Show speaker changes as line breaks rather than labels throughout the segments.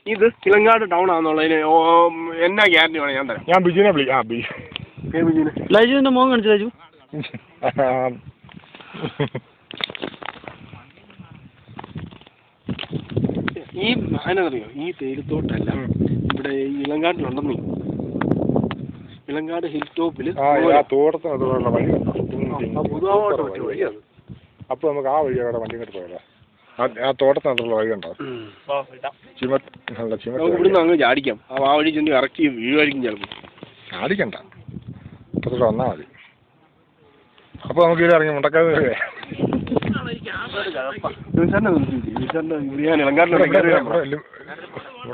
ഇത് കിളങ്ങാട് ടൗൺ ആണെന്നുള്ളതിന് എന്നാ ഗ്യാരണ്ടി വേണം ഞാൻ തരാം.
ഞാൻ ബിജുവിനെ വിളിക്കാം.
ലൈജുവിന്റെ മോൻ കാണിച്ചു ലൈജു.
ഈ അതിനറിയോ ഈ തേയിലത്തോട്ടല്ല ഇവിടെ ഇളങ്കാട്ടിലുണ്ടെന്നേ. ഇളങ്കാട് ഹിൽ ടോപ്പിൽ
തോട്ടത്തിനുള്ള വഴി
പുതുവായിട്ട് പറ്റിയ വഴിയാണ്.
അപ്പൊ നമുക്ക് ആ വഴി അവിടെ വണ്ടി കെട്ട് പോയാലോ? ആ തോട്ടത്തിനകത്തുള്ള വഴി ഉണ്ടോ?
ഇവിടുന്ന് അങ്ങ് ചാടിക്കാം. ആ വഴി ചെന്ന് കറക്റ്റ് വീഴുമായിരിക്കും ചിലപ്പോൾ.
ചാടിക്കണ്ട, ഇപ്പത്തോട്ട് വന്നാൽ മതി. അപ്പൊ നമുക്ക് ഇത് ഇറങ്ങി മുണ്ടക്കാതെ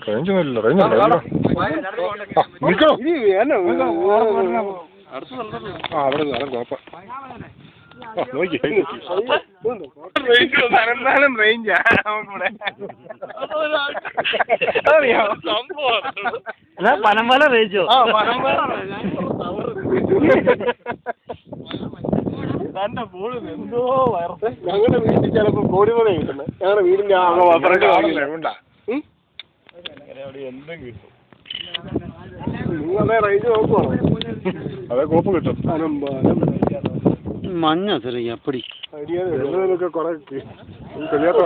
റേഞ്ചൊന്നുമില്ല. അവിടെ കുഴപ്പം
പനമല റേഞ്ചോ?
ഞങ്ങളുടെ വീട്ടിൽ ചിലപ്പോ കോടി പോലെ കിട്ടുന്നത്. ഞങ്ങളുടെ വീടിന്റെ എന്തും കിട്ടും. നിങ്ങളെ റേഞ്ച് നോക്കുവാണോ?
അതെ, കോപ്പ് കിട്ടും.
മഞ്ഞ ചെറിയ അപ്പടി
അടിയാനൊക്കെ കുറെ കഴിയാത്ത